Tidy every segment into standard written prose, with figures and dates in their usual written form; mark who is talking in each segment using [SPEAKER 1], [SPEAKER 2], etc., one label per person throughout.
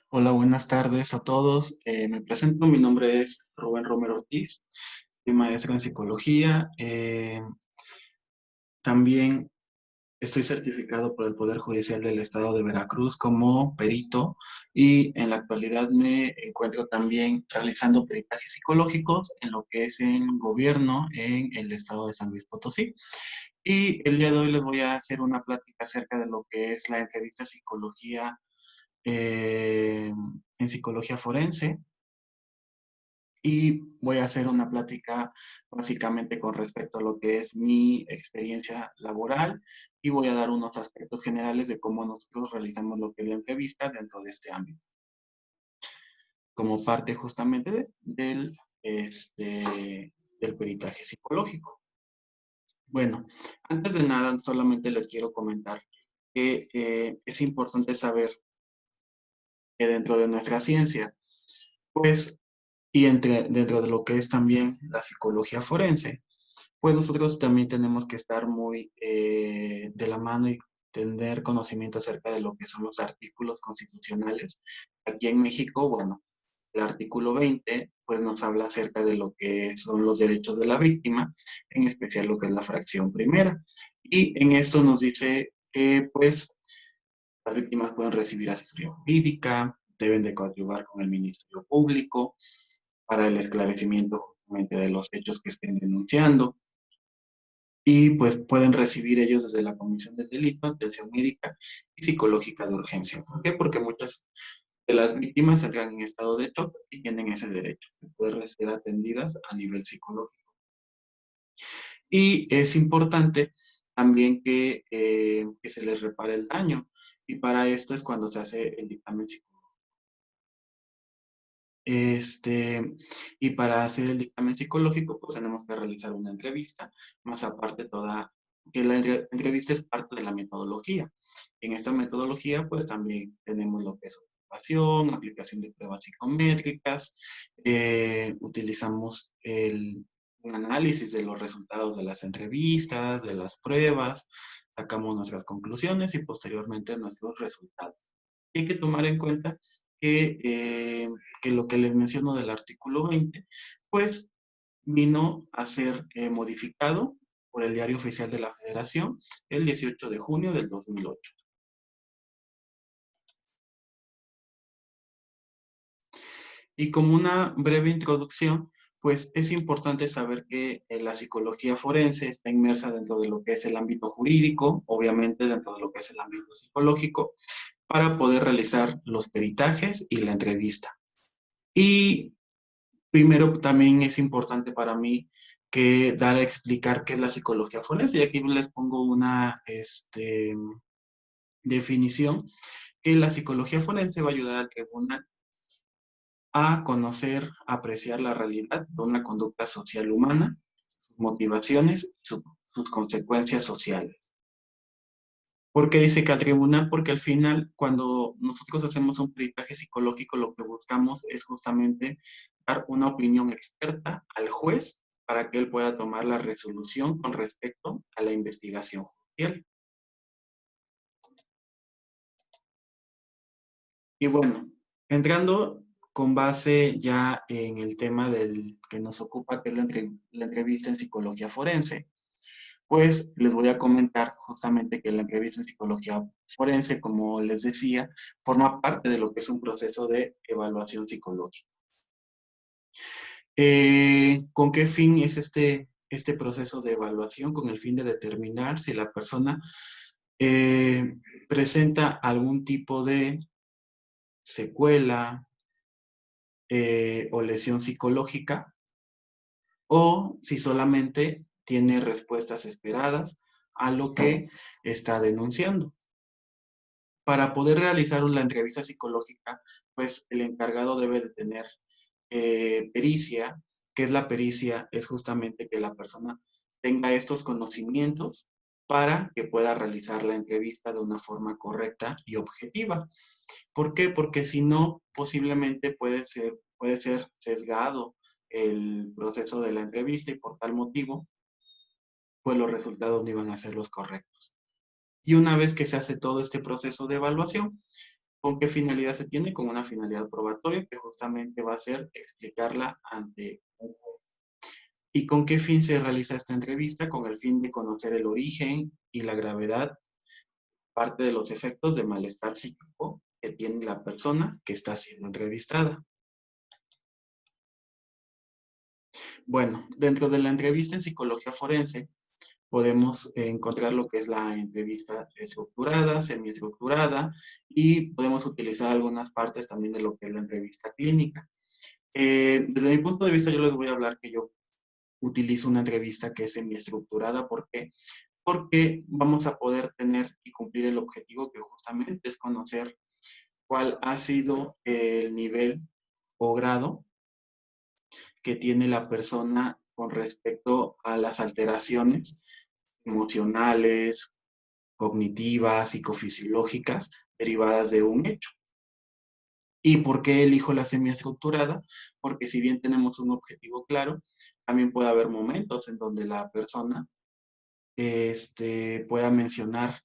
[SPEAKER 1] Hola, buenas tardes a todos. Me presento, mi nombre es Rubén Romero Ortiz, soy maestro en psicología. También estoy certificado por el Poder Judicial del Estado de Veracruz como perito y en la actualidad me encuentro también realizando peritajes psicológicos en lo que es en gobierno en el estado de San Luis Potosí. Y el día de hoy les voy a hacer una plática acerca de lo que es la entrevista psicología en psicología forense. Y voy a hacer una plática básicamente con respecto a lo que es mi experiencia laboral y voy a dar unos aspectos generales de cómo nosotros realizamos lo que es la entrevista dentro de este ámbito, como parte justamente del peritaje psicológico. Bueno, antes de nada, solamente les quiero comentar que es importante saber que dentro de nuestra ciencia, pues, dentro de lo que es también la psicología forense, pues nosotros también tenemos que estar muy de la mano y tener conocimiento acerca de lo que son los artículos constitucionales. Aquí en México, bueno, el artículo 20, pues nos habla acerca de lo que son los derechos de la víctima, en especial lo que es la fracción primera. Y en esto nos dice que, pues, las víctimas pueden recibir asesoría jurídica, deben de coadyuvar con el Ministerio Público para el esclarecimiento justamente de los hechos que estén denunciando y pues pueden recibir ellos desde la comisión de delito, atención médica y psicológica de urgencia. ¿Por qué? Porque muchas de las víctimas entran en estado de shock y tienen ese derecho de poder ser atendidas a nivel psicológico. Y es importante también que se les repare el daño y para esto es cuando se hace el dictamen psicológico. Y para hacer el dictamen psicológico, pues tenemos que realizar una entrevista, más aparte que la entrevista es parte de la metodología. En esta metodología, pues también tenemos lo que es observación, aplicación de pruebas psicométricas, utilizamos un análisis de los resultados de las entrevistas, de las pruebas, sacamos nuestras conclusiones y posteriormente nuestros resultados. Hay que tomar en cuenta que, eh, que lo que les menciono del artículo 20, pues vino a ser modificado por el Diario Oficial de la Federación el 18 de junio del 2008. Y como una breve introducción, pues es importante saber que la psicología forense está inmersa dentro de lo que es el ámbito jurídico, obviamente dentro de lo que es el ámbito psicológico, para poder realizar los peritajes y la entrevista. Y primero, también es importante para mí que dar a explicar qué es la psicología forense. Y aquí les pongo una definición, que la psicología forense va a ayudar al tribunal a conocer, apreciar la realidad de una conducta social humana, sus motivaciones, sus consecuencias sociales. ¿Por qué dice que al tribunal? Porque al final, cuando nosotros hacemos un peritaje psicológico, lo que buscamos es justamente dar una opinión experta al juez para que él pueda tomar la resolución con respecto a la investigación judicial. Y bueno, entrando con base ya en el tema del que nos ocupa, que es la entrevista en psicología forense, pues les voy a comentar justamente que la entrevista en psicología forense, como les decía, forma parte de lo que es un proceso de evaluación psicológica. ¿Con qué fin es este proceso de evaluación? Con el fin de determinar si la persona eh, presenta algún tipo de secuela o lesión psicológica o si solamente tiene respuestas esperadas a lo que está denunciando. Para poder realizar la entrevista psicológica, pues el encargado debe de tener pericia. ¿Qué es la pericia? Es justamente que la persona tenga estos conocimientos para que pueda realizar la entrevista de una forma correcta y objetiva. ¿Por qué? Porque si no, posiblemente puede ser sesgado el proceso de la entrevista y por tal motivo, pues los resultados no iban a ser los correctos. Y una vez que se hace todo este proceso de evaluación, ¿Con qué finalidad se tiene? Con una finalidad probatoria que justamente va a ser explicarla ante un juez. ¿Y con qué fin se realiza esta entrevista? Con el fin de conocer el origen y la gravedad, parte de los efectos de malestar psíquico que tiene la persona que está siendo entrevistada. Bueno, dentro de la entrevista en psicología forense podemos encontrar lo que es la entrevista estructurada, semiestructurada y podemos utilizar algunas partes también de lo que es la entrevista clínica. Desde mi punto de vista yo les voy a hablar que yo utilizo una entrevista que es semiestructurada. ¿Por qué? Porque vamos a poder tener y cumplir el objetivo que justamente es conocer cuál ha sido el nivel o grado que tiene la persona con respecto a las alteraciones emocionales, cognitivas, psicofisiológicas derivadas de un hecho. ¿Y por qué elijo la semiestructurada? Porque si bien tenemos un objetivo claro, también puede haber momentos en donde la persona pueda mencionar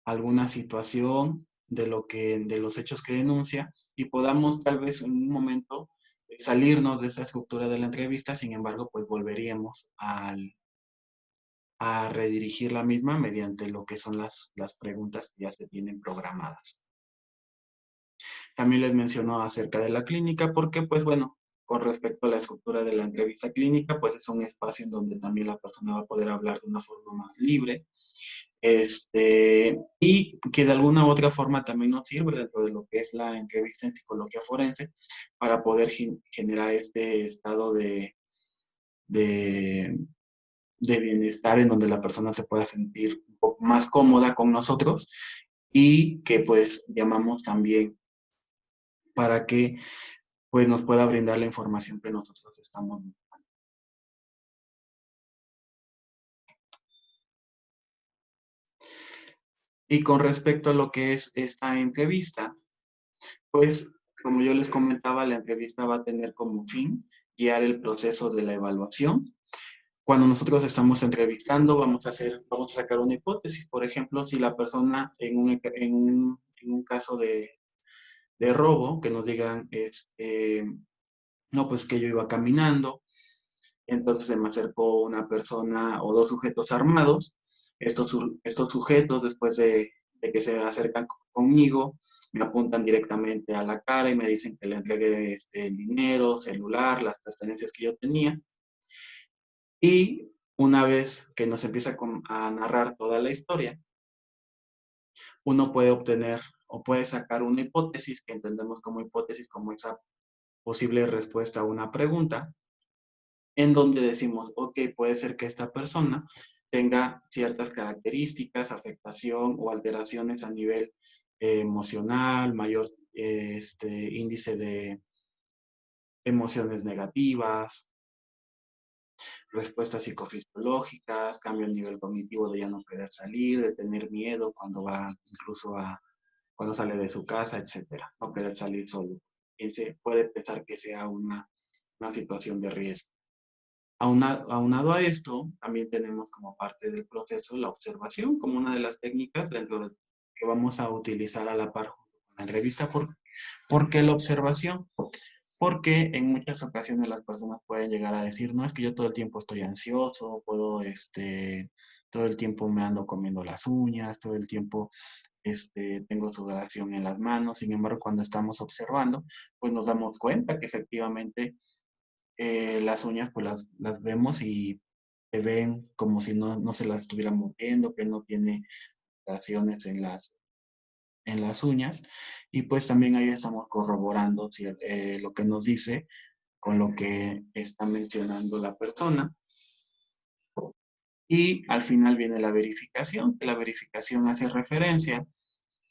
[SPEAKER 1] alguna situación de los hechos que denuncia y podamos tal vez en un momento salirnos de esa estructura de la entrevista, sin embargo, pues volveríamos a redirigir la misma mediante lo que son las preguntas que ya se tienen programadas. También les menciono acerca de la clínica porque, pues bueno, con respecto a la estructura de la entrevista clínica, pues es un espacio en donde también la persona va a poder hablar de una forma más libre, y que de alguna u otra forma también nos sirve dentro de lo que es la entrevista en psicología forense para poder generar este estado de, de bienestar en donde la persona se pueda sentir un poco más cómoda con nosotros y que pues llamamos también para que pues nos pueda brindar la información que nosotros estamos buscando. Y con respecto a lo que es esta entrevista, pues como yo les comentaba, la entrevista va a tener como fin guiar el proceso de la evaluación. Cuando nosotros estamos entrevistando, vamos a sacar una hipótesis. Por ejemplo, si la persona en un caso de robo, que nos digan, no, pues que yo iba caminando, entonces se me acercó una persona o dos sujetos armados. Estos sujetos, después de que se acercan conmigo, me apuntan directamente a la cara y me dicen que le entregue el dinero, celular, las pertenencias que yo tenía. Y una vez que nos empieza a narrar toda la historia, uno puede obtener o puede sacar una hipótesis que entendemos como hipótesis, como esa posible respuesta a una pregunta, en donde decimos, ok, puede ser que esta persona tenga ciertas características, afectación o alteraciones a nivel emocional, mayor índice de emociones negativas, respuestas psicofisiológicas, cambio a nivel cognitivo de ya no querer salir, de tener miedo cuando va incluso cuando sale de su casa, etcétera, no querer salir solo. Ese puede pensar que sea una situación de riesgo. Aunado a esto, también tenemos como parte del proceso la observación como una de las técnicas dentro de que vamos a utilizar a la par junto con la entrevista. ¿Por qué la observación? Porque en muchas ocasiones las personas pueden llegar a decir, no, es que yo todo el tiempo estoy ansioso, todo el tiempo me ando comiendo las uñas, todo el tiempo tengo sudoración en las manos. Sin embargo, cuando estamos observando, pues nos damos cuenta que efectivamente las uñas pues las vemos y se ven como si no se las estuvieran moviendo, que no tiene lesiones en las uñas. Y pues también ahí estamos corroborando lo que nos dice con lo que está mencionando la persona. Y al final viene la verificación, que la verificación hace referencia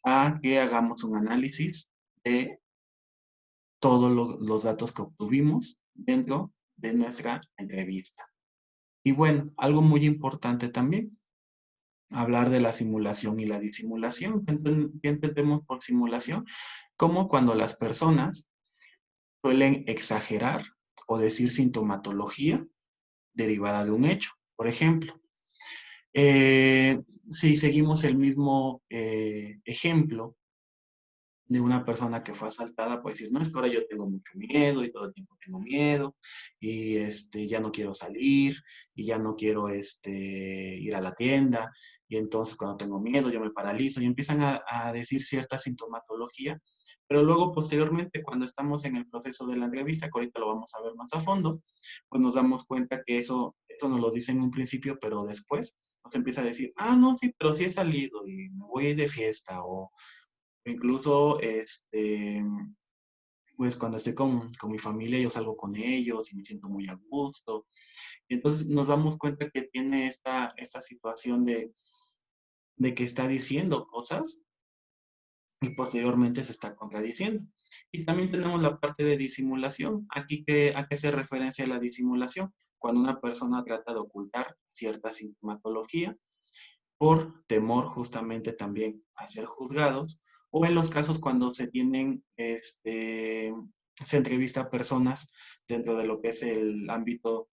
[SPEAKER 1] a que hagamos un análisis de todos los datos que obtuvimos dentro de nuestra entrevista. Y bueno, algo muy importante también, hablar de la simulación y la disimulación. ¿Qué entendemos por simulación? Como cuando las personas suelen exagerar o decir sintomatología derivada de un hecho. Por ejemplo, si seguimos el mismo ejemplo, de una persona que fue asaltada, puede decir, no, es que ahora yo tengo mucho miedo y todo el tiempo tengo miedo y ya no quiero salir y ya no quiero ir a la tienda y entonces cuando tengo miedo yo me paralizo y empiezan a decir cierta sintomatología, pero luego posteriormente cuando estamos en el proceso de la entrevista, que ahorita lo vamos a ver más a fondo, pues nos damos cuenta que eso nos lo dice en un principio, pero después nos empieza a decir, ah, no, sí, pero sí he salido y me voy de fiesta o incluso, pues cuando estoy con mi familia, yo salgo con ellos y me siento muy a gusto. Y entonces nos damos cuenta que tiene esta situación de que está diciendo cosas y posteriormente se está contradiciendo. Y también tenemos la parte de disimulación. Aquí, ¿a qué se referencia la disimulación? Cuando una persona trata de ocultar cierta sintomatología por temor justamente también a ser juzgados, o en los casos cuando se entrevista a personas dentro de lo que es el ámbito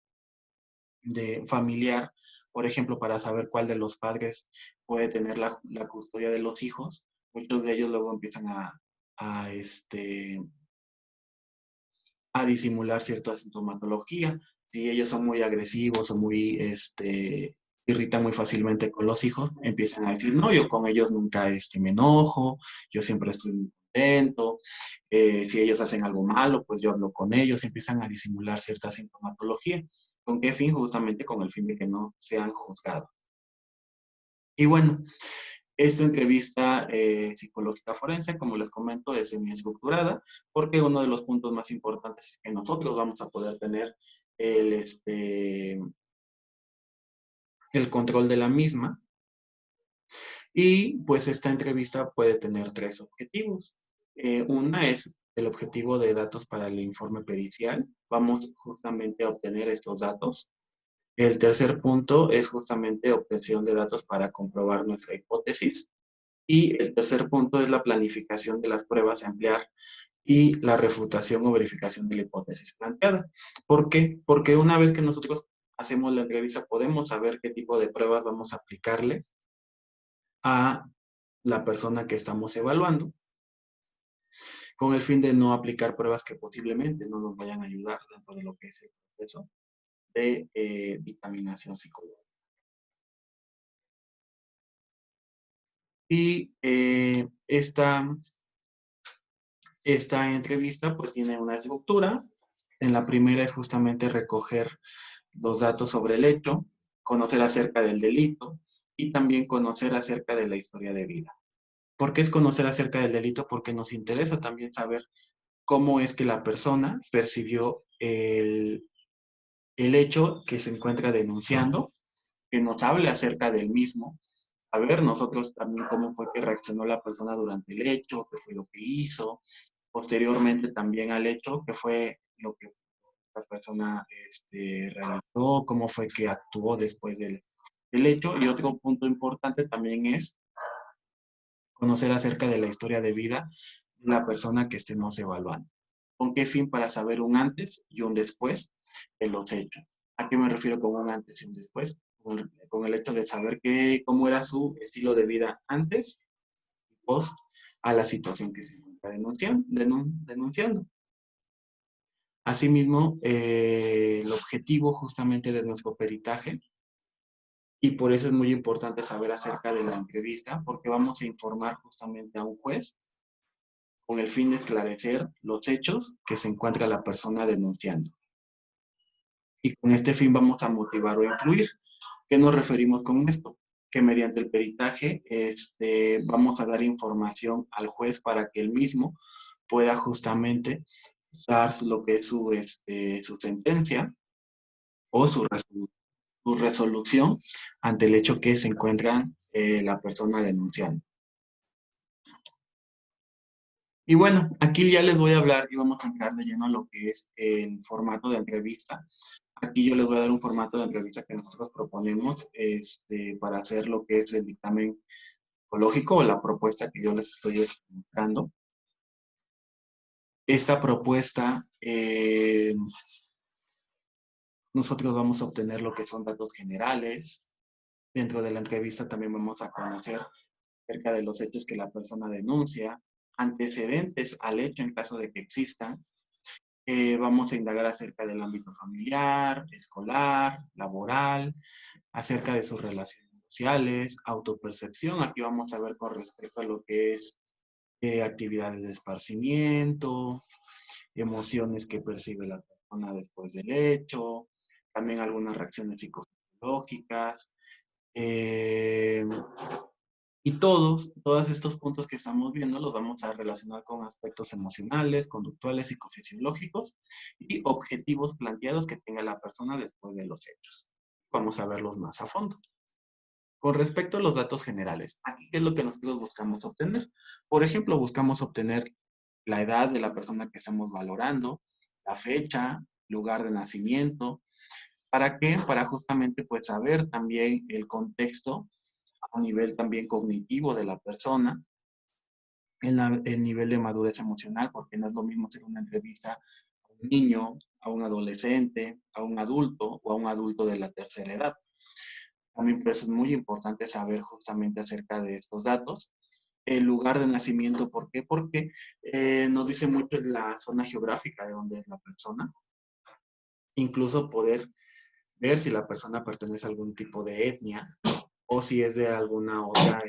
[SPEAKER 1] de familiar, por ejemplo, para saber cuál de los padres puede tener la custodia de los hijos, muchos de ellos luego empiezan a, este, a disimular cierta sintomatología. Si ellos son muy agresivos o muy, irritan muy fácilmente con los hijos, empiezan a decir, no, yo con ellos nunca me enojo, yo siempre estoy muy contento, si ellos hacen algo malo, pues yo hablo con ellos, empiezan a disimular cierta sintomatología. ¿Con qué fin? Justamente con el fin de que no sean juzgados. Y bueno, esta entrevista psicológica forense, como les comento, es semiestructurada, porque uno de los puntos más importantes es que nosotros vamos a poder tener el, este, el control de la misma. Y pues esta entrevista puede tener tres objetivos. Una es el objetivo de datos para el informe pericial. Vamos justamente a obtener estos datos. El tercer punto es justamente obtención de datos para comprobar nuestra hipótesis. Y el tercer punto es la planificación de las pruebas a emplear y la refutación o verificación de la hipótesis planteada. ¿Por qué? Porque una vez que nosotros hacemos la entrevista podemos saber qué tipo de pruebas vamos a aplicarle a la persona que estamos evaluando, con el fin de no aplicar pruebas que posiblemente no nos vayan a ayudar dentro de lo que es el proceso de dictaminación psicológica. Y esta entrevista pues tiene una estructura. En la primera es justamente recoger los datos sobre el hecho, conocer acerca del delito y también conocer acerca de la historia de vida. ¿Por qué es conocer acerca del delito? Porque nos interesa también saber cómo es que la persona percibió el hecho que se encuentra denunciando, que nos hable acerca del mismo, a ver nosotros también cómo fue que reaccionó la persona durante el hecho, qué fue lo que hizo, posteriormente también al hecho, qué fue lo que la persona realizó, cómo fue que actuó después del hecho. Y otro punto importante también es conocer acerca de la historia de vida de la persona que estemos evaluando. ¿Con qué fin? Para saber un antes y un después de los hechos. ¿A qué me refiero con un antes y un después? Con el hecho de saber cómo era su estilo de vida antes y post a la situación que se encuentra denunciando. Asimismo, el objetivo justamente de nuestro peritaje, y por eso es muy importante saber acerca de la entrevista, porque vamos a informar justamente a un juez con el fin de esclarecer los hechos que se encuentra la persona denunciando. Y con este fin vamos a motivar o influir. ¿Qué nos referimos con esto? Que mediante el peritaje vamos a dar información al juez para que él mismo pueda justamente dar lo que es su sentencia o su resolución ante el hecho que se encuentra la persona denunciando. Y bueno, aquí ya les voy a hablar y vamos a entrar de lleno a lo que es el formato de entrevista. Aquí yo les voy a dar un formato de entrevista que nosotros proponemos para hacer lo que es el dictamen psicológico o la propuesta que yo les estoy explicando. Esta propuesta, nosotros vamos a obtener lo que son datos generales. Dentro de la entrevista también vamos a conocer acerca de los hechos que la persona denuncia, antecedentes al hecho en caso de que existan. Vamos a indagar acerca del ámbito familiar, escolar, laboral, acerca de sus relaciones sociales, autopercepción. Aquí vamos a ver con respecto a lo que es actividades de esparcimiento, emociones que percibe la persona después del hecho, también algunas reacciones psicológicas. eh, y todos estos puntos que estamos viendo los vamos a relacionar con aspectos emocionales, conductuales, psicofisiológicos y objetivos planteados que tenga la persona después de los hechos. Vamos a verlos más a fondo. Con respecto a los datos generales, aquí qué es lo que nosotros buscamos obtener. Por ejemplo, buscamos obtener la edad de la persona que estamos valorando, la fecha, lugar de nacimiento. ¿Para qué? Para justamente pues saber también el contexto a nivel también cognitivo de la persona, el nivel de madurez emocional, porque no es lo mismo hacer una entrevista a un niño, a un adolescente, a un adulto o a un adulto de la tercera edad. También pues es muy importante saber justamente acerca de estos datos. El lugar de nacimiento, ¿por qué? Porque nos dice mucho la zona geográfica de donde es la persona. Incluso poder ver si la persona pertenece a algún tipo de etnia o si es de alguna otra,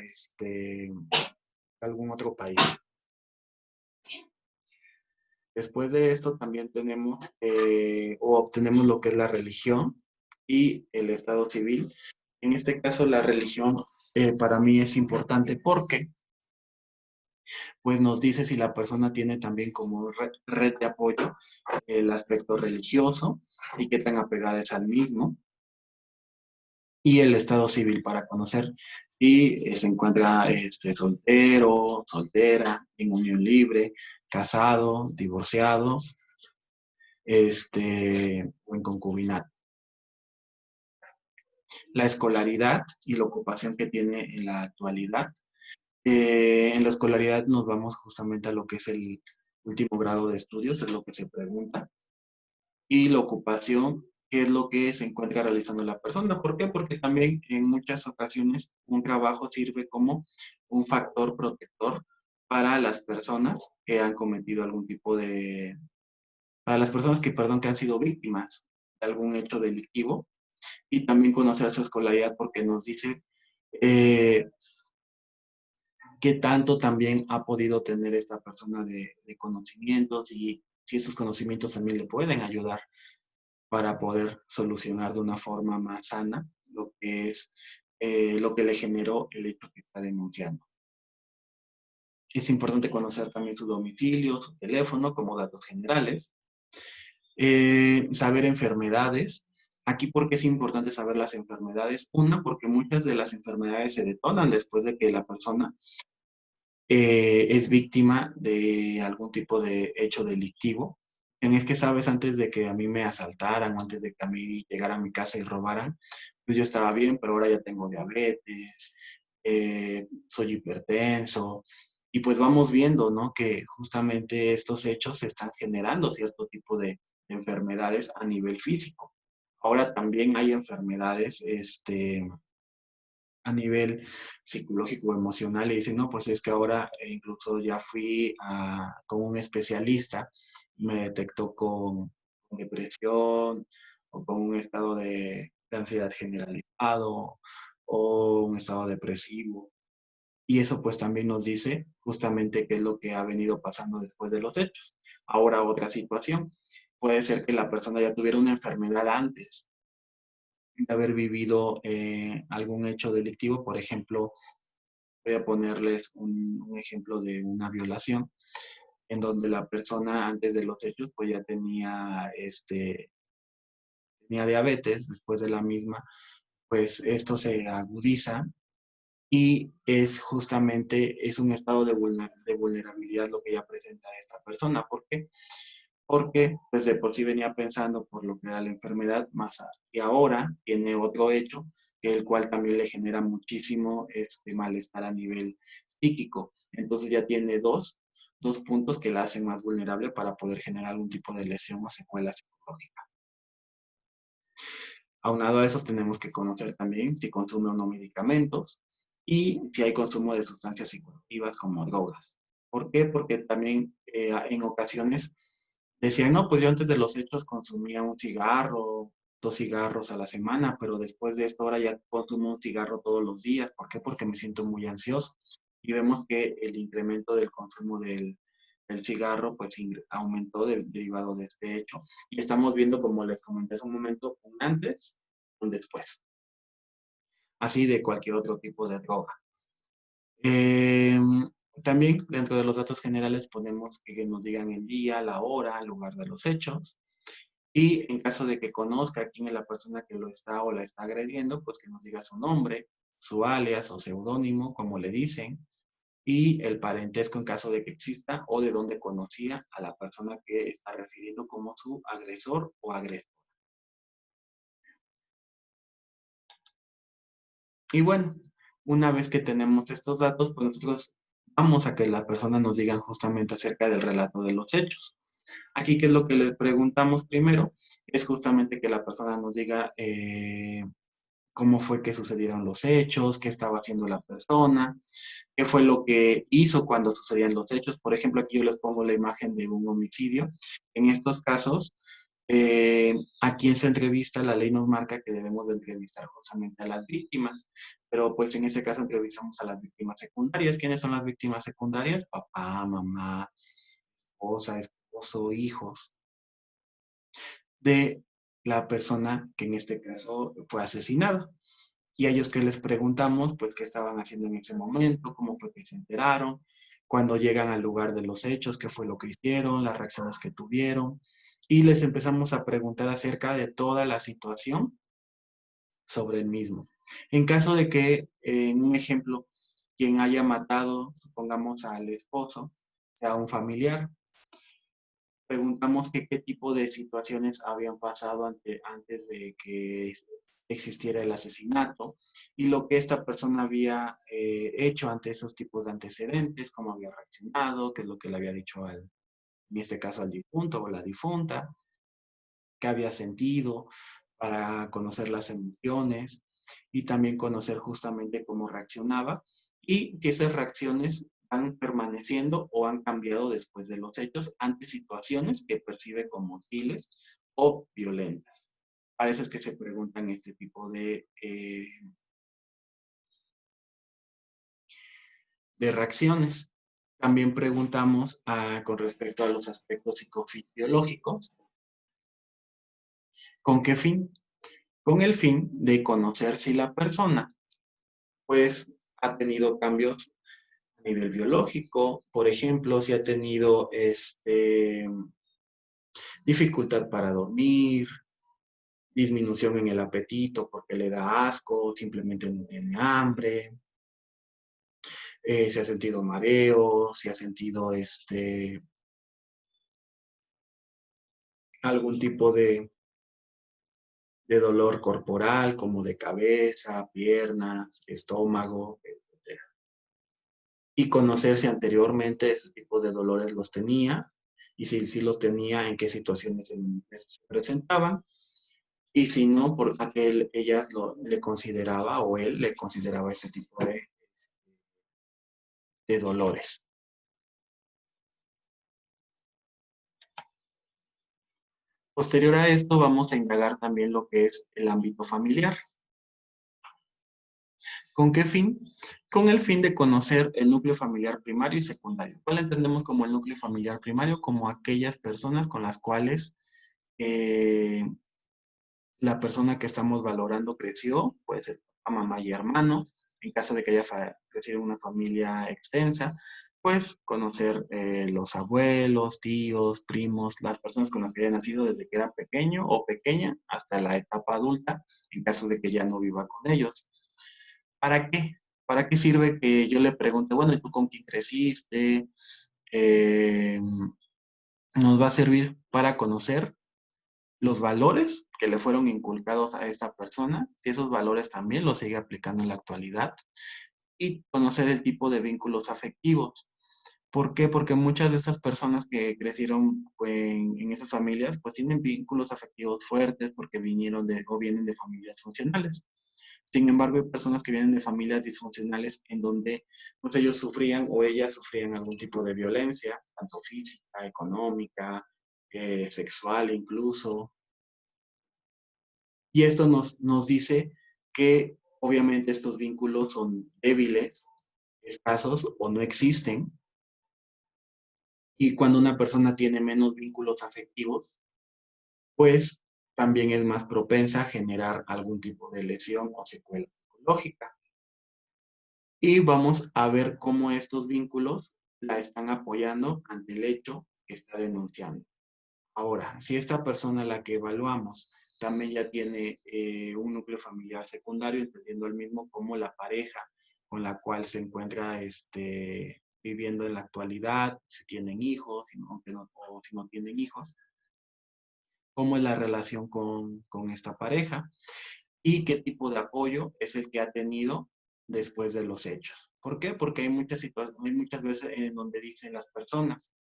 [SPEAKER 1] algún otro país. Después de esto también tenemos o obtenemos lo que es la religión y el estado civil. En este caso la religión para mí es importante porque pues nos dice si la persona tiene también como red de apoyo el aspecto religioso y qué tan apegada es al mismo. Y el estado civil para conocer si se encuentra soltero, soltera, en unión libre, casado, divorciado, o en concubinato. La escolaridad y la ocupación que tiene en la actualidad. En la escolaridad nos vamos justamente a lo que es el último grado de estudios, es lo que se pregunta. Y la ocupación, qué es lo que se encuentra realizando la persona. ¿Por qué? Porque también en muchas ocasiones un trabajo sirve como un factor protector para las personas que han cometido algún tipo de, para las personas que, perdón, que han sido víctimas de algún hecho delictivo y también conocer su escolaridad porque nos dice eh, qué tanto también ha podido tener esta persona de conocimientos y si estos conocimientos también le pueden ayudar para poder solucionar de una forma más sana lo que es lo que le generó el hecho que está denunciando. Es importante conocer también su domicilio, su teléfono como datos generales. Saber enfermedades. Aquí, ¿por qué es importante saber las enfermedades? Una, porque muchas de las enfermedades se detonan después de que la persona es víctima de algún tipo de hecho delictivo. Es que, sabes, antes de que a mí me asaltaran, antes de que a mí llegara a mi casa y robaran, pues yo estaba bien, pero ahora ya tengo diabetes, soy hipertenso, y pues vamos viendo, ¿no? Que justamente estos hechos están generando cierto tipo de enfermedades a nivel físico. Ahora también hay enfermedades, a nivel psicológico, emocional, y dicen, no, pues es que ahora incluso ya fui con un especialista, me detectó con depresión o con un estado de ansiedad generalizado o un estado depresivo. Y eso pues también nos dice justamente qué es lo que ha venido pasando después de los hechos. Ahora otra situación, puede ser que la persona ya tuviera una enfermedad antes de haber vivido algún hecho delictivo. Por ejemplo, voy a ponerles un ejemplo de una violación en donde la persona antes de los hechos pues ya tenía diabetes. Después de la misma, pues esto se agudiza y es justamente, es un estado de vulnerabilidad lo que ya presenta esta persona. ¿Por qué? Porque pues de por sí venía pensando por lo que era la enfermedad, y ahora tiene otro hecho, que el cual también le genera muchísimo malestar a nivel psíquico. Entonces ya tiene dos puntos que la hacen más vulnerable para poder generar algún tipo de lesión o secuela psicológica. Aunado a eso, tenemos que conocer también si consume o no medicamentos y si hay consumo de sustancias psicoactivas como drogas. ¿Por qué? Porque también en ocasiones decían, no, pues yo antes de los hechos consumía un cigarro, 2 cigarros a la semana, pero después de esto ahora ya consumo un cigarro todos los días. ¿Por qué? Porque me siento muy ansioso. Y vemos que el incremento del consumo del cigarro pues aumentó derivado de este hecho. Y estamos viendo, como les comenté hace un momento, un antes, un después. Así de cualquier otro tipo de droga. Eh, También dentro de los datos generales ponemos que nos digan el día, la hora, el lugar de los hechos. Y en caso de que conozca quién es la persona que lo está o la está agrediendo, pues que nos diga su nombre, su alias o seudónimo, como le dicen, y el parentesco en caso de que exista o de dónde conocía a la persona que está refiriendo como su agresor o agresor. Y bueno, una vez que tenemos estos datos, pues nosotros vamos a que la persona nos diga justamente acerca del relato de los hechos. Aquí, ¿qué es lo que les preguntamos primero? Es justamente que la persona nos diga cómo fue que sucedieron los hechos, qué estaba haciendo la persona, qué fue lo que hizo cuando sucedían los hechos. Por ejemplo, aquí yo les pongo la imagen de un homicidio. En estos casos, a quien se entrevista, la ley nos marca que debemos de entrevistar justamente a las víctimas, pero pues en ese caso entrevistamos a las víctimas secundarias. ¿Quiénes son las víctimas secundarias? Papá, mamá, esposa, esposo, hijos de la persona que en este caso fue asesinada. Y a ellos que les preguntamos, pues, qué estaban haciendo en ese momento, cómo fue que se enteraron, cuando llegan al lugar de los hechos, qué fue lo que hicieron, las reacciones que tuvieron. Y les empezamos a preguntar acerca de toda la situación sobre el mismo. En caso de que, en un ejemplo, quien haya matado, supongamos al esposo, sea un familiar, preguntamos qué tipo de situaciones habían pasado antes de que existiera el asesinato y lo que esta persona había hecho ante esos tipos de antecedentes, cómo había reaccionado, qué es lo que le había dicho en este caso al difunto o la difunta, qué había sentido, para conocer las emociones y también conocer justamente cómo reaccionaba y si esas reacciones han permaneciendo o han cambiado después de los hechos ante situaciones que percibe como hostiles o violentas. Para eso es que se preguntan este tipo de reacciones. También preguntamos con respecto a los aspectos psicofisiológicos. ¿Con qué fin? Con el fin de conocer si la persona pues ha tenido cambios a nivel biológico, por ejemplo, si ha tenido dificultad para dormir, disminución en el apetito porque le da asco, simplemente no tiene hambre, si ha sentido mareo, si ha sentido algún tipo de dolor corporal, como de cabeza, piernas, estómago, etc. Y conocer si anteriormente ese tipo de dolores los tenía y si los tenía, en qué situaciones se presentaban y si no, por aquel ellas le consideraba o él le consideraba ese tipo de dolores. Posterior a esto, vamos a indagar también lo que es el ámbito familiar. ¿Con qué fin? Con el fin de conocer el núcleo familiar primario y secundario. ¿Cuál entendemos como el núcleo familiar primario? Como aquellas personas con las cuales eh, la persona que estamos valorando creció, puede ser papá, mamá y hermanos, en caso de que haya crecido en una familia extensa, pues conocer los abuelos, tíos, primos, las personas con las que haya nacido desde que era pequeño o pequeña hasta la etapa adulta, en caso de que ya no viva con ellos. ¿Para qué? ¿Para qué sirve que yo le pregunte, bueno, ¿y tú con quién creciste? Eh, Nos va a servir para conocer los valores que le fueron inculcados a esta persona, si esos valores también los sigue aplicando en la actualidad y conocer el tipo de vínculos afectivos. ¿Por qué? Porque muchas de esas personas que crecieron en esas familias, pues tienen vínculos afectivos fuertes porque vinieron o vienen de familias funcionales. Sin embargo, hay personas que vienen de familias disfuncionales en donde pues, ellos sufrían o ellas sufrían algún tipo de violencia, tanto física, económica, sexual incluso. Y esto nos dice que obviamente estos vínculos son débiles, escasos o no existen. Y cuando una persona tiene menos vínculos afectivos, pues también es más propensa a generar algún tipo de lesión o secuela psicológica. Y vamos a ver cómo estos vínculos la están apoyando ante el hecho que está denunciando. Ahora, si esta persona a la que evaluamos también ya tiene un núcleo familiar secundario, entendiendo el mismo como la pareja con la cual se encuentra viviendo en la actualidad, si tienen hijos, o si no tienen hijos, cómo es la relación con esta pareja y qué tipo de apoyo es el que ha tenido después de los hechos. ¿Por qué? Porque hay muchas veces en donde dicen las personas,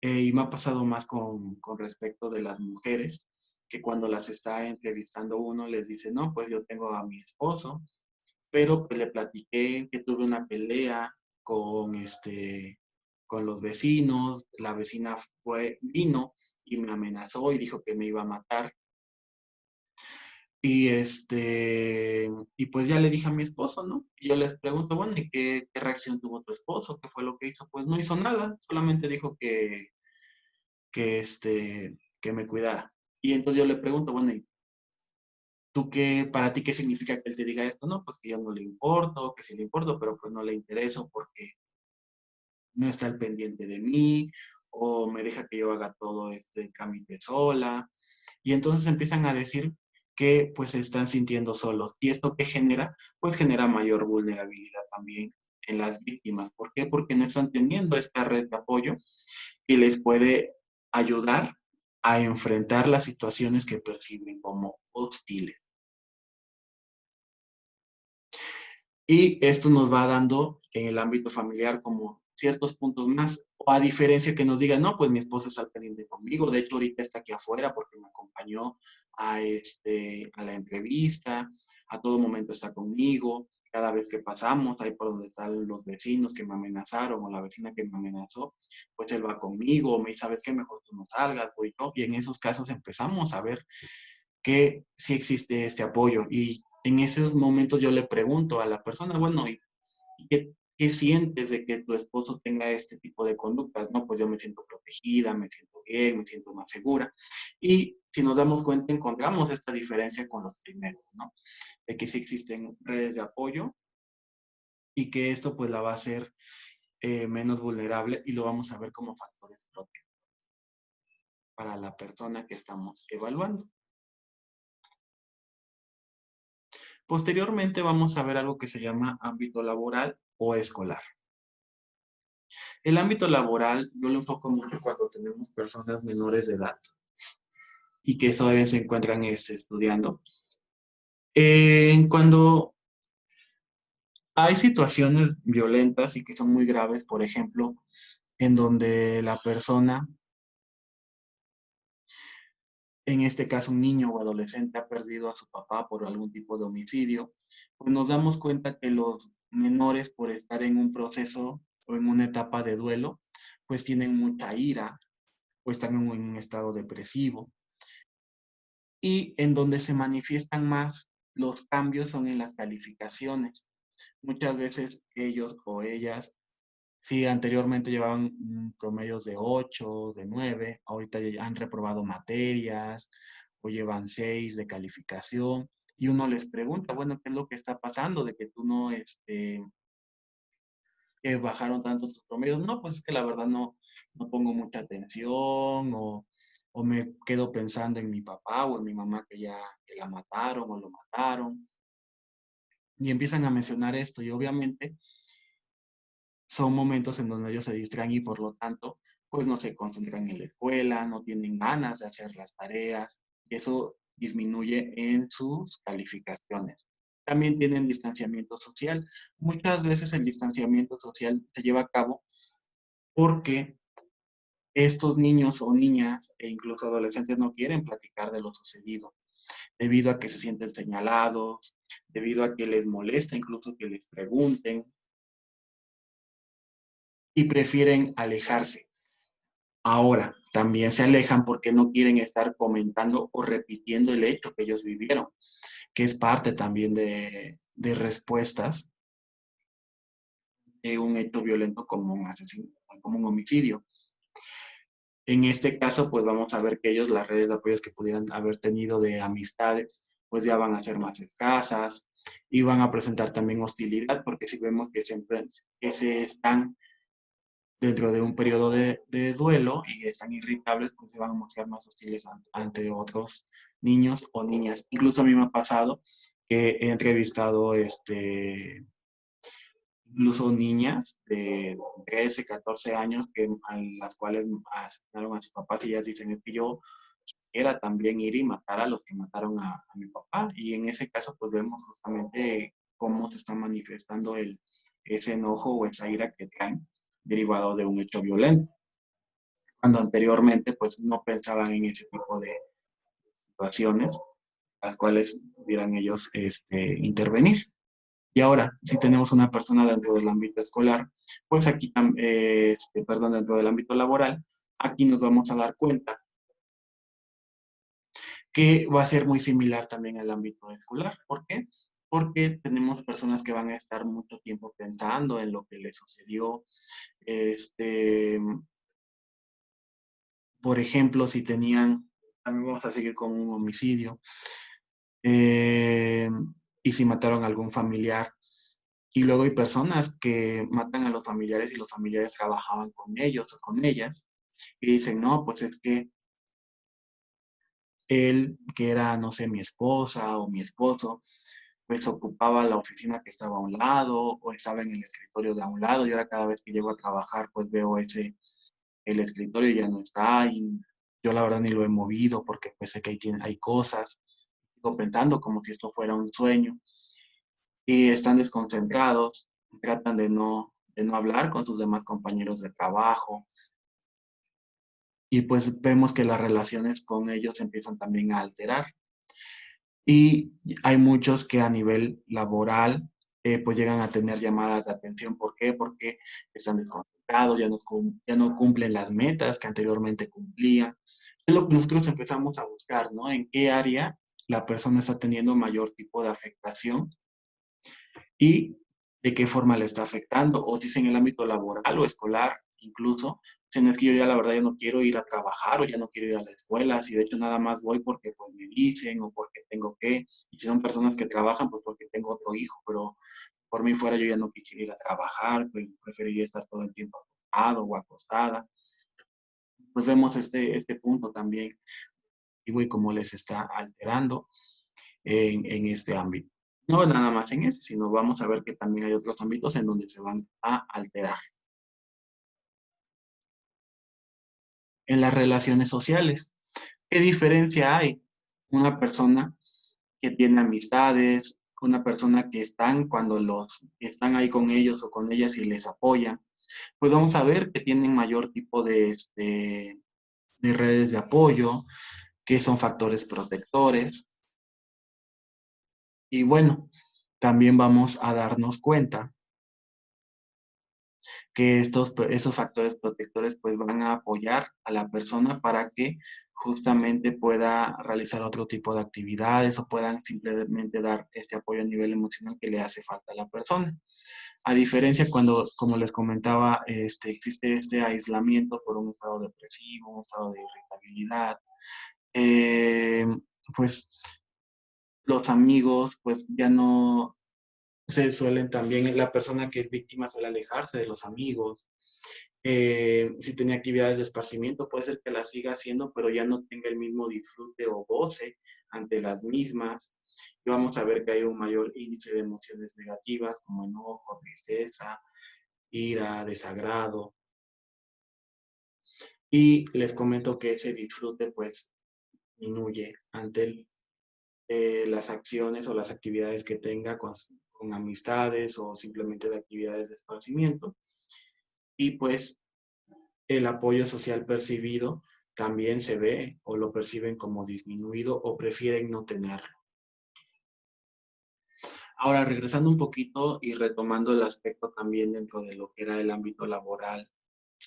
[SPEAKER 1] y me ha pasado más con respecto de las mujeres, que cuando las está entrevistando uno les dice, no, pues yo tengo a mi esposo, pero pues le platiqué que tuve una pelea con, con los vecinos, la vecina vino y me amenazó y dijo que me iba a matar. Y y pues ya le dije a mi esposo, ¿no? Y yo les pregunto, bueno, ¿y qué reacción tuvo tu esposo? ¿Qué fue lo que hizo? Pues no hizo nada, solamente dijo que me cuidara. Y entonces yo le pregunto, bueno, ¿y tú qué, para ti qué significa que él te diga esto? No, pues que yo no le importo, que sí le importo, pero pues no le intereso porque no está al pendiente de mí, o me deja que yo haga todo este trámite sola. Y entonces empiezan a decir que pues se están sintiendo solos. ¿Y esto qué genera? Pues genera mayor vulnerabilidad también en las víctimas. ¿Por qué? Porque no están teniendo esta red de apoyo y les puede ayudar a enfrentar las situaciones que perciben como hostiles. Y esto nos va dando en el ámbito familiar como ciertos puntos más, o a diferencia que nos digan, no, pues mi esposa está al pendiente conmigo, de hecho ahorita está aquí afuera porque me acompañó a la entrevista, a todo momento está conmigo, cada vez que pasamos, ahí por donde están los vecinos que me amenazaron o la vecina que me amenazó, pues él va conmigo, me dice, ¿sabes qué? Mejor tú no salgas, voy yo. Y en esos casos empezamos a ver que sí existe este apoyo. Y en esos momentos yo le pregunto a la persona, bueno, ¿y qué sientes de que tu esposo tenga este tipo de conductas? No, pues yo me siento protegida, me siento bien, me siento más segura. Y si nos damos cuenta, encontramos esta diferencia con los primeros, ¿no? De que sí existen redes de apoyo y que esto pues la va a hacer menos vulnerable y lo vamos a ver como factores propios para la persona que estamos evaluando. Posteriormente vamos a ver algo que se llama ámbito laboral o escolar. El ámbito laboral yo lo enfoco mucho cuando tenemos personas menores de edad y que todavía se encuentran estudiando. Cuando hay situaciones violentas y que son muy graves, por ejemplo, en donde la persona, en este caso un niño o adolescente, ha perdido a su papá por algún tipo de homicidio, pues nos damos cuenta que los menores, por estar en un proceso o en una etapa de duelo, pues tienen mucha ira o están en un estado depresivo. Y en donde se manifiestan más los cambios son en las calificaciones. Muchas veces ellos o ellas, si anteriormente llevaban promedios de 8 de 9, ahorita ya han reprobado materias o llevan 6 de calificación y uno les pregunta, bueno, ¿qué es lo que está pasando de que tú no, que bajaron tanto tus promedios? No, pues es que la verdad no pongo mucha atención o me quedo pensando en mi papá o en mi mamá que ya que la mataron o lo mataron. Y empiezan a mencionar esto y obviamente son momentos en donde ellos se distraen y por lo tanto, pues no se concentran en la escuela, no tienen ganas de hacer las tareas y eso disminuye en sus calificaciones. También tienen distanciamiento social. Muchas veces el distanciamiento social se lleva a cabo porque estos niños o niñas e incluso adolescentes no quieren platicar de lo sucedido. debido a que se sienten señalados, debido a que les molesta incluso que les pregunten y prefieren alejarse. Ahora, también se alejan porque no quieren estar comentando o repitiendo el hecho que ellos vivieron, que es parte también de respuestas de un hecho violento como un asesinato, como un homicidio. En este caso, pues vamos a ver que ellos, las redes de apoyos que pudieran haber tenido de amistades, pues ya van a ser más escasas y van a presentar también hostilidad, porque si vemos que se están dentro de un periodo de duelo y están irritables, pues se van a mostrar más hostiles ante otros niños o niñas. Incluso a mí me ha pasado que he entrevistado incluso niñas de 13, 14 años a las cuales asesinaron a sus papás y ellas dicen, es que yo quisiera también ir y matar a los que mataron a mi papá. Y en ese caso, pues vemos justamente cómo se está manifestando ese enojo o esa ira que traen derivado de un hecho violento, cuando anteriormente pues no pensaban en ese tipo de situaciones, las cuales pudieran ellos intervenir. Y ahora, si tenemos una persona dentro del ámbito escolar, pues aquí, perdón, dentro del ámbito laboral, aquí nos vamos a dar cuenta que va a ser muy similar también al ámbito escolar. ¿Por qué? Porque tenemos personas que van a estar mucho tiempo pensando en lo que les sucedió. Este, por ejemplo, si tenían, también vamos a seguir con un homicidio, eh, y si mataron a algún familiar. Y luego hay personas que matan a los familiares y los familiares trabajaban con ellos o con ellas y dicen, no, pues es que él, que era, no sé, mi esposa o mi esposo, pues ocupaba la oficina que estaba a un lado o estaba en el escritorio de a un lado y ahora cada vez que llego a trabajar, pues veo el escritorio ya no está y yo la verdad ni lo he movido porque pues sé que hay cosas, sigo pensando como si esto fuera un sueño y están desconcentrados, tratan de no hablar con sus demás compañeros de trabajo y pues vemos que las relaciones con ellos empiezan también a alterar. Y hay muchos que a nivel laboral pues llegan a tener llamadas de atención. ¿Por qué? Porque están desconcentrados, ya no cumplen las metas que anteriormente cumplían. Es lo que nosotros empezamos a buscar, ¿no? En qué área la persona está teniendo mayor tipo de afectación y de qué forma le está afectando, o si es en el ámbito laboral o escolar, incluso, si es que yo ya la verdad ya no quiero ir a trabajar o ya no quiero ir a la escuela, si de hecho nada más voy porque pues me dicen o porque tengo que, y si son personas que trabajan, pues porque tengo otro hijo, pero por mí fuera yo ya no quisiera ir a trabajar, pues preferiría estar todo el tiempo acostado o acostada. Pues vemos este punto también, y voy cómo les está alterando en este ámbito. No nada más en ese, sino vamos a ver que también hay otros ámbitos en donde se van a alterar. En las relaciones sociales, ¿qué diferencia hay? Una persona que tiene amistades, una persona que están cuando los están ahí con ellos o con ellas y les apoyan, pues vamos a ver que tienen mayor tipo de redes de apoyo, que son factores protectores. Y bueno, también vamos a darnos cuenta que esos factores protectores pues van a apoyar a la persona para que justamente pueda realizar otro tipo de actividades o puedan simplemente dar este apoyo a nivel emocional que le hace falta a la persona. A diferencia cuando, como les comentaba, existe este aislamiento por un estado depresivo, un estado de irritabilidad, eh, pues los amigos pues ya no se suelen también, la persona que es víctima suele alejarse de los amigos. Si tenía actividades de esparcimiento, puede ser que las siga haciendo, pero ya no tenga el mismo disfrute o goce ante las mismas. Y vamos a ver que hay un mayor índice de emociones negativas como enojo, tristeza, ira, desagrado. Y les comento que ese disfrute pues disminuye ante las acciones o las actividades que tenga con amistades o simplemente de actividades de esparcimiento. Y pues el apoyo social percibido también se ve o lo perciben como disminuido o prefieren no tenerlo. Ahora, regresando un poquito y retomando el aspecto también dentro de lo que era el ámbito laboral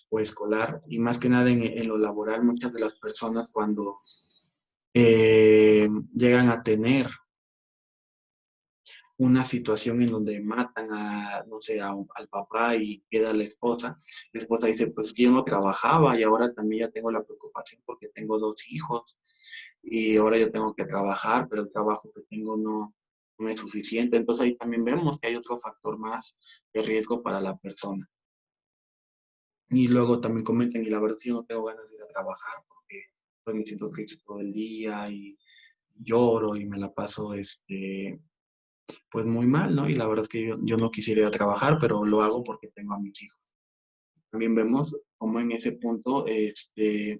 [SPEAKER 1] o escolar, y más que nada en lo laboral, muchas de las personas cuando llegan a tener una situación en donde matan a, no sé, al papá y queda la esposa dice, pues que yo no trabajaba y ahora también ya tengo la preocupación porque tengo 2 hijos y ahora yo tengo que trabajar, pero el trabajo que tengo no es suficiente. Entonces ahí también vemos que hay otro factor más de riesgo para la persona. Y luego también comentan, y la verdad es que yo no tengo ganas de ir a trabajar porque pues me siento triste todo el día y lloro y me la paso pues muy mal, ¿no? Y la verdad es que yo no quisiera ir a trabajar, pero lo hago porque tengo a mis hijos. También vemos cómo en ese punto,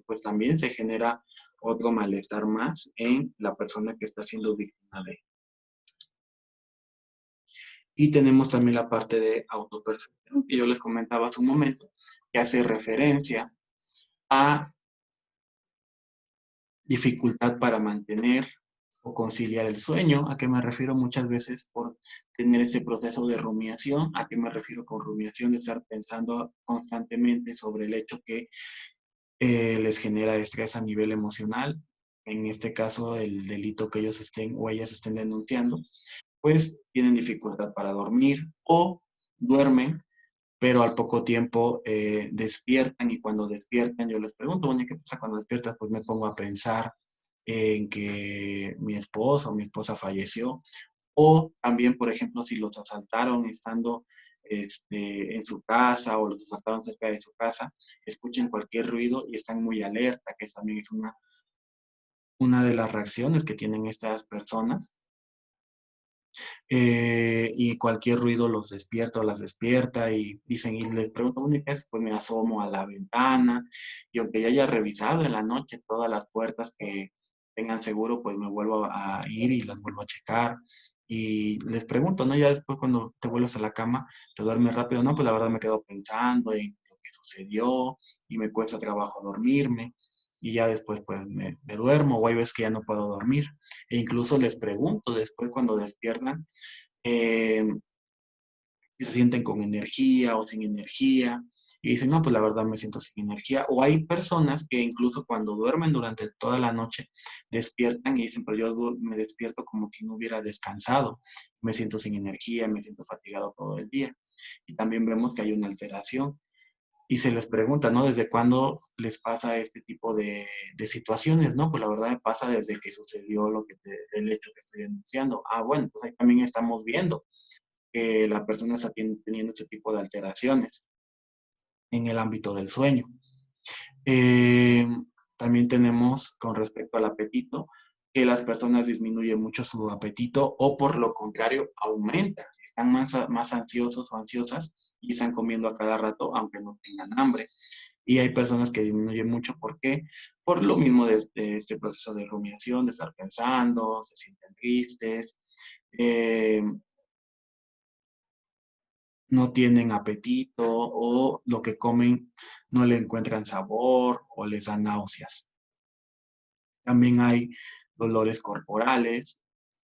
[SPEAKER 1] pues también se genera otro malestar más en la persona que está siendo víctima de. Y tenemos también la parte de autopercepción, que yo les comentaba hace un momento, que hace referencia a dificultad para mantener o conciliar el sueño. ¿A qué me refiero muchas veces por tener ese proceso de rumiación? ¿A qué me refiero con rumiación? De estar pensando constantemente sobre el hecho que les genera estrés a nivel emocional. En este caso, el delito que ellos estén o ellas estén denunciando, pues tienen dificultad para dormir o duermen, pero al poco tiempo despiertan y cuando despiertan yo les pregunto, bueno, ¿qué pasa cuando despiertas? Pues me pongo a pensar en que mi esposo o mi esposa falleció o también, por ejemplo, si los asaltaron estando en su casa o los asaltaron cerca de su casa, escuchen cualquier ruido y están muy alerta, que también es una de las reacciones que tienen estas personas y cualquier ruido los despierta o las despierta y dicen, y les pregunto, bueno, ¿y qué es? Pues me asomo a la ventana y aunque ya haya revisado en la noche todas las puertas que tengan seguro, pues me vuelvo a ir y las vuelvo a checar y les pregunto, ¿no? Ya después cuando te vuelves a la cama, te duermes rápido, ¿no? Pues la verdad me quedo pensando en lo que sucedió y me cuesta trabajo dormirme y ya después pues me duermo o hay veces que ya no puedo dormir. E incluso les pregunto después cuando despiertan eh, si se sienten con energía o sin energía. Y dicen, no, pues la verdad me siento sin energía. O hay personas que incluso cuando duermen durante toda la noche, despiertan y dicen, pero me despierto como si no hubiera descansado. Me siento sin energía, me siento fatigado todo el día. Y también vemos que hay una alteración. Y se les pregunta, ¿no? ¿Desde cuándo les pasa este tipo de situaciones, ¿no? Pues la verdad me pasa desde que sucedió el hecho que estoy denunciando. Ah, bueno, pues ahí también estamos viendo que la persona está teniendo este tipo de alteraciones en el ámbito del sueño. Eh, También tenemos con respecto al apetito, que las personas disminuyen mucho su apetito o por lo contrario aumenta, están más ansiosos o ansiosas y están comiendo a cada rato aunque no tengan hambre. Y hay personas que disminuyen mucho, ¿por qué? Por lo mismo de este proceso de rumiación, de estar pensando, se sienten tristes, eh, no tienen apetito o lo que comen no le encuentran sabor o les da náuseas. También hay dolores corporales,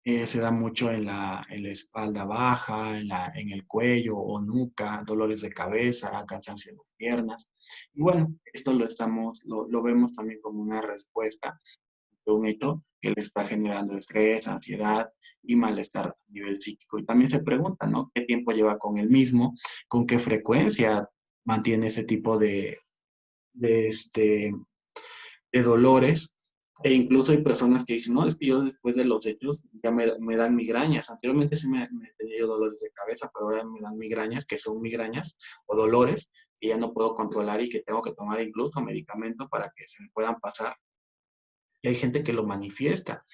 [SPEAKER 1] se da mucho en la espalda baja, en el cuello o nuca, dolores de cabeza, cansancio en las piernas. Y bueno, esto lo vemos también como una respuesta de un hecho que le está generando estrés, ansiedad y malestar a nivel psíquico. Y también se pregunta, ¿no? ¿Qué tiempo lleva con el mismo? ¿Con qué frecuencia mantiene ese tipo de, este, de dolores? E incluso hay personas que dicen, no, es que yo después de los hechos ya me dan migrañas. Anteriormente sí me tenía yo dolores de cabeza, pero ahora me dan migrañas, que son migrañas o dolores que ya no puedo controlar y que tengo que tomar incluso medicamento para que se me puedan pasar. Y hay gente que lo manifiesta.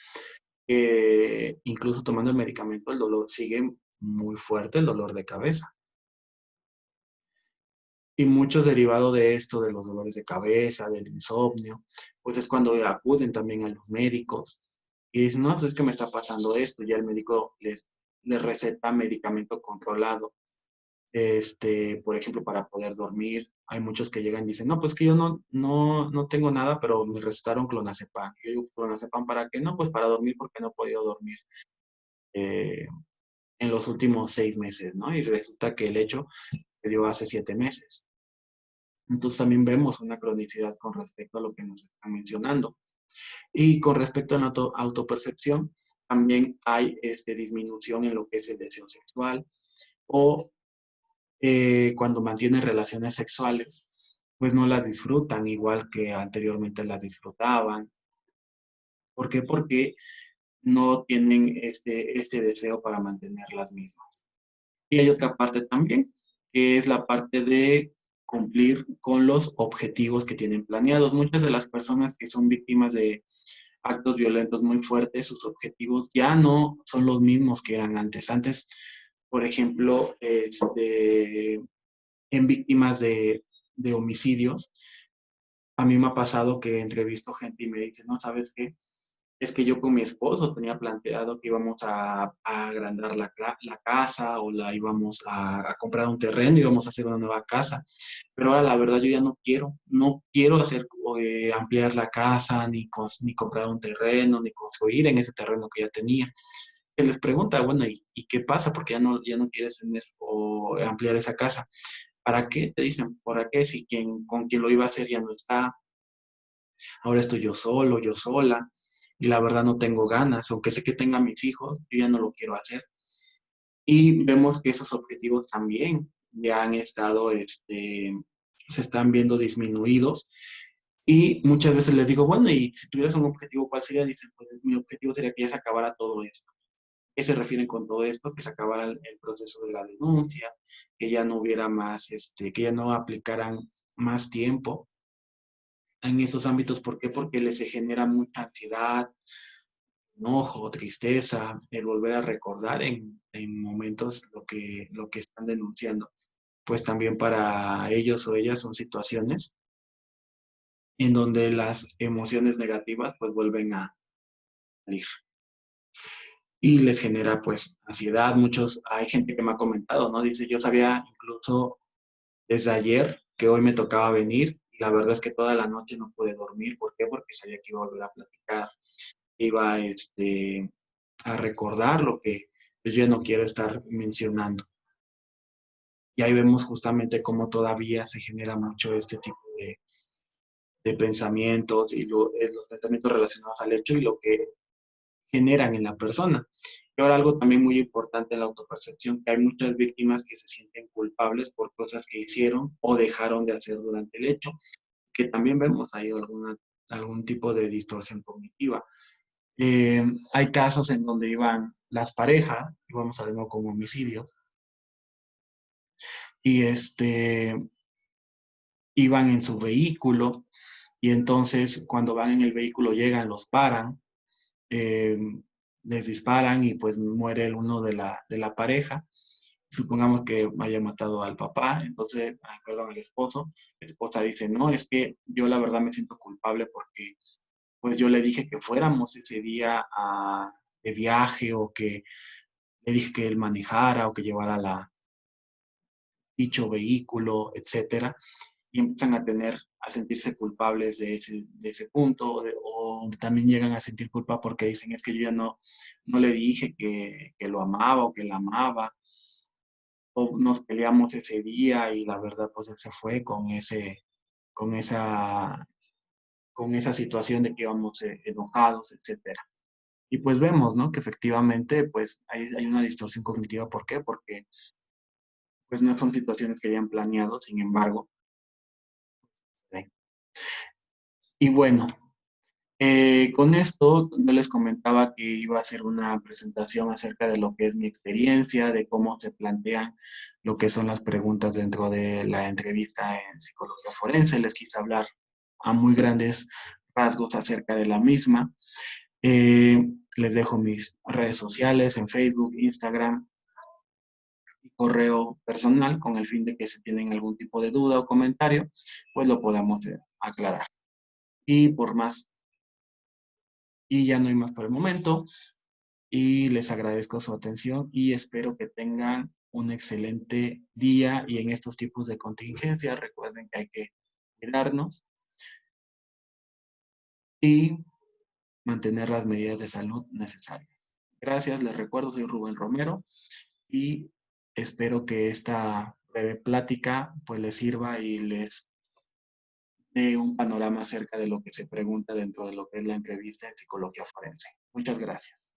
[SPEAKER 1] Incluso tomando el medicamento, el dolor sigue muy fuerte, el dolor de cabeza. Y mucho derivado de esto, de los dolores de cabeza, del insomnio, pues es cuando acuden también a los médicos y dicen, no, pues es que me está pasando esto, ya el médico les receta medicamento controlado, por ejemplo, para poder dormir. hay muchos que llegan y dicen, no, pues que yo no tengo nada, pero me recetaron clonazepam. Yo digo, ¿clonazepam para qué? No, pues para dormir porque no he podido dormir eh, en los últimos 6 meses, ¿no? Y resulta que el hecho se dio hace 7 meses. Entonces también vemos una cronicidad con respecto a lo que nos están mencionando. Y con respecto a la autopercepción, también hay disminución en lo que es el deseo sexual o cuando mantienen relaciones sexuales, pues no las disfrutan igual que anteriormente las disfrutaban. ¿Por qué? Porque no tienen este deseo para mantener las mismas. Y hay otra parte también, que es la parte de cumplir con los objetivos que tienen planeados. Muchas de las personas que son víctimas de actos violentos muy fuertes, sus objetivos ya no son los mismos que eran antes. Antes, por ejemplo, en víctimas de homicidios, a mí me ha pasado que entrevisto gente y me dice, no, ¿sabes qué? Es que yo con mi esposo tenía planteado que íbamos a agrandar la casa o la íbamos a comprar un terreno, íbamos a hacer una nueva casa. Pero ahora la verdad yo ya no quiero ampliar la casa, ni comprar un terreno, ni construir en ese terreno que ya tenía. Se les pregunta, bueno, ¿y qué pasa? Porque ya no quieres tener o ampliar esa casa. ¿Para qué? Te dicen, ¿para qué? Si con quien lo iba a hacer ya no está, ahora estoy yo solo, yo sola, y la verdad no tengo ganas, aunque sé que tenga mis hijos, yo ya no lo quiero hacer. Y vemos que esos objetivos también ya han estado, se están viendo disminuidos. Y muchas veces les digo, bueno, y si tuvieras un objetivo, ¿cuál sería? Dicen, pues mi objetivo sería que ya se acabara todo esto. ¿Qué se refieren con todo esto? Que se acabara el proceso de la denuncia, que ya no hubiera más, que ya no aplicaran más tiempo en esos ámbitos. ¿Por qué? Porque les se genera mucha ansiedad, enojo, tristeza, el volver a recordar en momentos lo que están denunciando. Pues también para ellos o ellas son situaciones en donde las emociones negativas pues vuelven a salir y les genera pues ansiedad. Hay gente que me ha comentado, ¿no? Dice, yo sabía incluso desde ayer que hoy me tocaba venir y la verdad es que toda la noche no pude dormir. ¿Por qué? Porque sabía que iba a volver a platicar, iba a recordar lo que yo ya no quiero estar mencionando. Y ahí vemos justamente cómo todavía se genera mucho este tipo de pensamientos y los pensamientos relacionados al hecho y lo que generan en la persona. Y ahora algo también muy importante en la autopercepción, que hay muchas víctimas que se sienten culpables por cosas que hicieron o dejaron de hacer durante el hecho, que también vemos ahí algún tipo de distorsión cognitiva. Hay casos en donde iban las parejas, y vamos a ver con homicidios, y iban en su vehículo, y entonces cuando van en el vehículo llegan, los paran, eh, les disparan y pues muere el uno de la pareja. Supongamos que haya matado al papá, entonces, perdón, al esposo. La esposa dice, no, es que yo la verdad me siento culpable porque pues yo le dije que fuéramos ese día de viaje o que le dije que él manejara o que llevara dicho vehículo, etcétera, y empiezan a sentirse culpables de ese punto, o también llegan a sentir culpa porque dicen, es que yo ya no le dije que lo amaba o que la amaba, o nos peleamos ese día y la verdad pues él se fue con esa, con esa situación de que íbamos enojados, etcétera. Y pues vemos, ¿no? Que efectivamente pues hay una distorsión cognitiva. ¿Por qué? Porque pues no son situaciones que hayan planeado, sin embargo. ¿Sí? Y bueno, con esto yo les comentaba que iba a hacer una presentación acerca de lo que es mi experiencia, de cómo se plantean lo que son las preguntas dentro de la entrevista en psicología forense. Les quise hablar a muy grandes rasgos acerca de la misma. Les dejo mis redes sociales en Facebook, Instagram y correo personal con el fin de que si tienen algún tipo de duda o comentario, pues lo podamos aclarar. Y por más, y ya no hay más por el momento. Y les agradezco su atención y espero que tengan un excelente día y en estos tipos de contingencia recuerden que hay que cuidarnos y mantener las medidas de salud necesarias. Gracias, les recuerdo, soy Rubén Romero y espero que esta breve plática pues les sirva y les dé un panorama acerca de lo que se pregunta dentro de lo que es la entrevista en psicología forense. Muchas gracias.